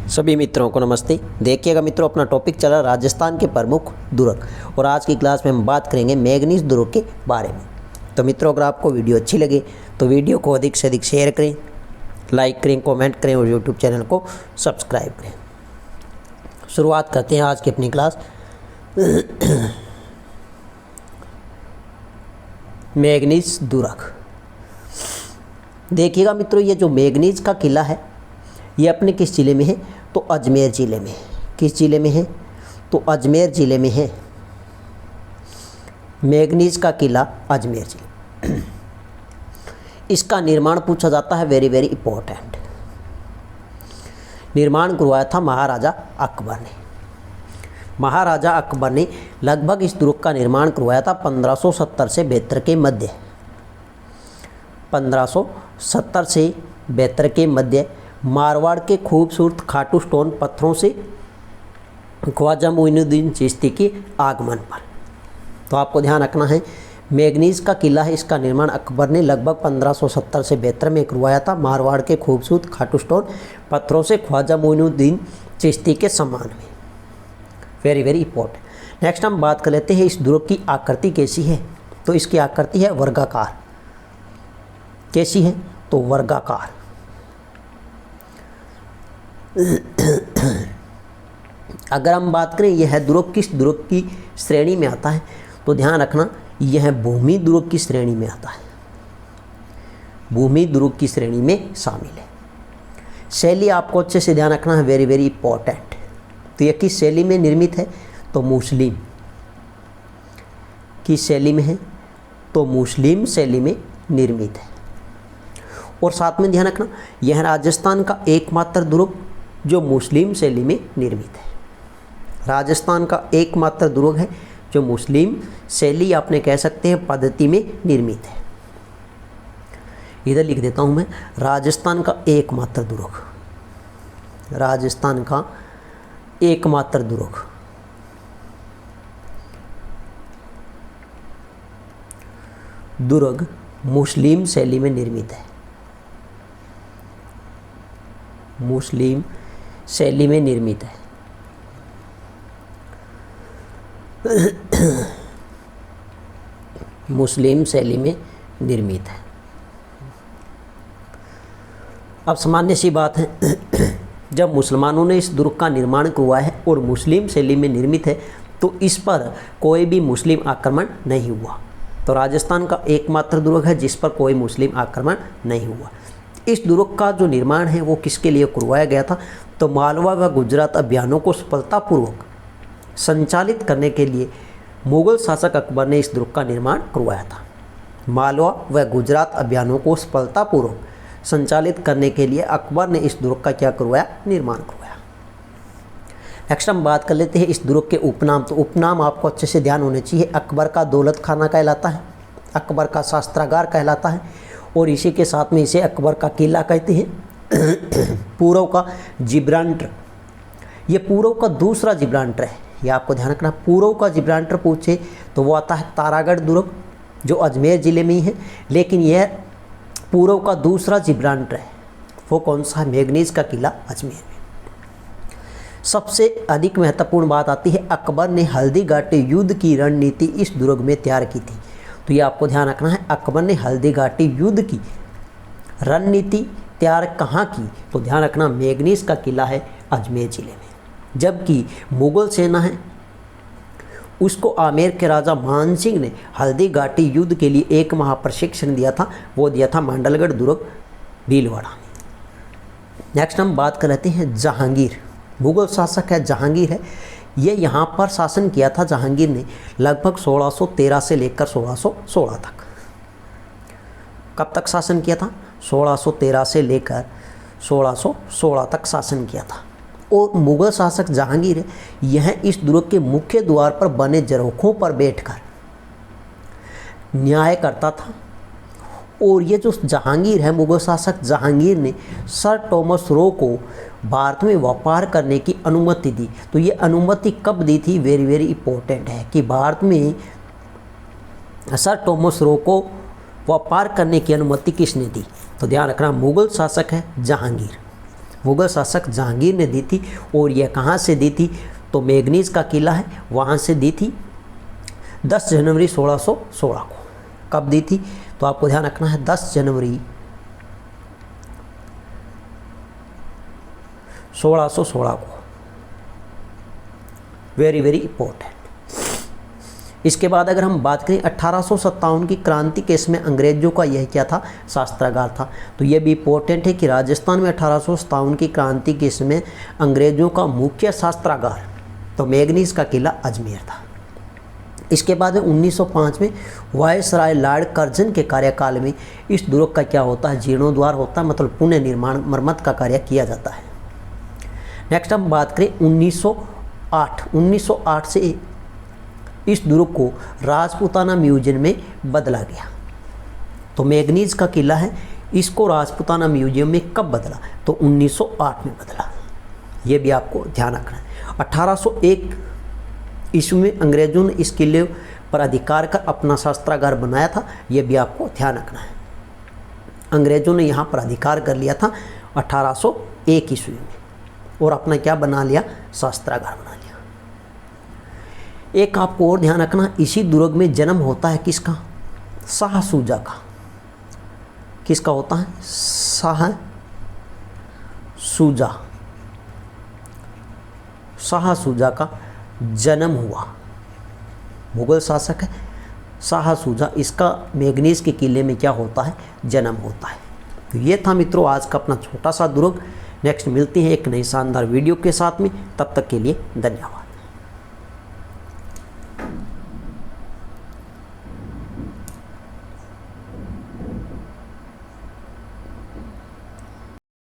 सभी मित्रों को नमस्ते। देखिएगा मित्रों, अपना टॉपिक चला राजस्थान के प्रमुख दुर्ग और आज की क्लास में हम बात करेंगे मैंगनीज दुर्ग के बारे में। तो मित्रों, अगर आपको वीडियो अच्छी लगे तो वीडियो को अधिक से अधिक शेयर करें, लाइक करें, कमेंट करें और यूट्यूब चैनल को सब्सक्राइब करें। शुरुआत करते हैं आज की अपनी क्लास। मैंगनीज दुर्ग। देखिएगा मित्रों, ये जो मैंगनीज का किला है ये अपने किस ज़िले में है? तो अजमेर ज़िले में। किस ज़िले में है? तो अजमेर ज़िले में है मैंगनीज का किला, अजमेर ज़िले। इसका निर्माण पूछा जाता है, वेरी वेरी इंपॉर्टेंट। निर्माण करवाया था महाराजा अकबर ने। महाराजा अकबर ने लगभग इस दुर्ग का निर्माण करवाया था 1570 से 72 के मध्य। 1570 से 72 के मध्य मारवाड़ के खूबसूरत खाटू स्टोन पत्थरों से ख्वाजा मोइनुद्दीन चिश्ती के आगमन पर। तो आपको ध्यान रखना है, मैंगनीज का किला है, इसका निर्माण अकबर ने लगभग 1570 से 72 में करवाया था मारवाड़ के खूबसूरत खाटू स्टोन पत्थरों से ख्वाजा मोइनुद्दीन चिश्ती के सम्मान में। Very very important. नेक्स्ट हम बात कर लेते हैं इस दुर्ग की आकृति कैसी है। तो इसकी आकृति है वर्गाकार। कैसी है? तो वर्गाकार। अगर हम बात करें यह दुर्ग किस दुर्ग की श्रेणी में आता है, तो ध्यान रखना यह भूमि दुर्ग की श्रेणी में आता है। भूमि दुर्ग की श्रेणी में शामिल है। शैली आपको अच्छे से ध्यान रखना है, वेरी वेरी इंपॉर्टेंट। तो यह किस शैली में निर्मित है? तो मुस्लिम। किस शैली में है? तो मुस्लिम शैली में निर्मित है। और साथ में ध्यान रखना यह राजस्थान का एकमात्र दुर्ग जो मुस्लिम शैली में निर्मित है। राजस्थान का एकमात्र दुर्ग है जो मुस्लिम शैली, आपने कह सकते हैं पद्धति में निर्मित है। इधर लिख देता हूं मैं, राजस्थान का एकमात्र दुर्ग। राजस्थान का एकमात्र दुर्ग दुर्ग मुस्लिम शैली में निर्मित है। मुस्लिम शैली में निर्मित है। मुस्लिम शैली में निर्मित है। अब सामान्य सी बात है, जब मुसलमानों ने इस दुर्ग का निर्माण करवाया है और मुस्लिम शैली में निर्मित है तो इस पर कोई भी मुस्लिम आक्रमण नहीं हुआ। तो राजस्थान का एकमात्र दुर्ग है जिस पर कोई मुस्लिम आक्रमण नहीं हुआ। इस दुर्ग का जो निर्माण है वो किसके लिए करवाया गया था? तो मालवा व गुजरात अभियानों को सफलतापूर्वक संचालित करने के लिए मुगल शासक अकबर ने इस दुर्ग का निर्माण करवाया था। मालवा व गुजरात अभियानों को सफलतापूर्वक संचालित करने के लिए अकबर ने इस दुर्ग का क्या करवाया? निर्माण करवाया। नेक्स्ट हम बात कर लेते हैं इस दुर्ग के उपनाम। तो उपनाम आपको अच्छे से ध्यान होने चाहिए। अकबर का दौलत खाना कहलाता है, अकबर का शस्त्रागार कहलाता है और इसी के साथ में इसे अकबर का किला कहते हैं। पूर्व का जिब्राल्टर, ये पूर्व का दूसरा जिब्राल्टर है। ये आपको ध्यान रखना, पूर्व का जिब्राल्टर पूछे तो वो आता है तारागढ़ दुर्ग जो अजमेर ज़िले में ही है, लेकिन यह पूर्व का दूसरा जिब्राल्टर है। वो कौन सा है? मैंगनीज का किला, अजमेर में। सबसे अधिक महत्वपूर्ण बात आती है, अकबर ने हल्दी घाटी युद्ध की रणनीति इस दुर्ग में तैयार की थी। तो ये आपको ध्यान रखना है, अकबर ने हल्दी घाटी युद्ध की रणनीति तैयार कहाँ की? तो ध्यान रखना मैंगनीज का किला है, अजमेर ज़िले में। जबकि मुगल सेना है उसको आमेर के राजा मान सिंह ने हल्दी घाटी युद्ध के लिए 1 माह प्रशिक्षण दिया था, वो दिया था मांडलगढ़ दुर्ग, भीलवाड़ा में। नेक्स्ट हम बात कर लेते हैं जहांगीर। मुगल शासक है जहांगीर है, ये यहाँ पर शासन किया था जहांगीर ने लगभग 1613 से लेकर 1616 तक। कब तक शासन किया था? 1613 से लेकर 1616 तक शासन किया था। और मुगल शासक जहांगीर है, यह इस दुर्ग के मुख्य द्वार पर बने जरोखों पर बैठकर न्याय करता था। और ये जो जहांगीर है, मुगल शासक जहांगीर ने सर टॉमस रो को भारत में व्यापार करने की अनुमति दी। तो ये अनुमति कब दी थी? वेरी वेरी इंपॉर्टेंट है कि भारत में सर टॉमस रो को व्यापार करने की अनुमति किसने दी? तो ध्यान रखना, मुग़ल शासक है जहांगीर, मुग़ल शासक जहांगीर ने दी थी। और यह कहाँ से दी थी? तो मैंगनीज का किला है वहाँ से दी थी 10 जनवरी 1616 को। कब दी थी? तो आपको ध्यान रखना है 10 जनवरी 1616 को। Very very important. इसके बाद अगर हम बात करें 1857 की क्रांति केस में अंग्रेजों का यह क्या था? शास्त्रागार था। तो यह भी इंपॉर्टेंट है कि राजस्थान में 1857 की क्रांति केस में अंग्रेजों का मुख्य शास्त्रागार तो मैंगनीज का किला अजमेर था। इसके बाद 1905 में वायसराय लॉर्ड कर्जन के कार्यकाल में इस दुर्ग का क्या होता है? जीर्णोद्धार होता है, मतलब पुनः निर्माण मरम्मत का कार्य किया जाता है। नेक्स्ट हम बात करें 1908 से इस दुर्ग को राजपूताना म्यूजियम में बदला गया। तो मैंगनीज का किला है, इसको राजपूताना म्यूजियम में कब बदला? तो 1908 में बदला। ये भी आपको ध्यान रखना है। 1801 ईस्वी में अंग्रेजों ने इस किले पर अधिकार कर अपना शास्त्रागार बनाया था। ये भी आपको ध्यान रखना है। अंग्रेजों ने यहाँ पर अधिकार कर लिया था 1801 ईस्वी में और अपना क्या बना लिया? शास्त्रागार बना लिया। एक आपको और ध्यान रखना, इसी दुर्ग में जन्म होता है किसका? शाह शुजा का। किसका होता है? शाह शुजा। शाह शुजा का जन्म हुआ, मुगल शासक है शाह शुजा, इसका मैंगनीज के किले में क्या होता है? जन्म होता है। तो ये था मित्रों आज का अपना छोटा सा दुर्ग। नेक्स्ट मिलती हैं एक नई शानदार वीडियो के साथ में, तब तक के लिए धन्यवाद।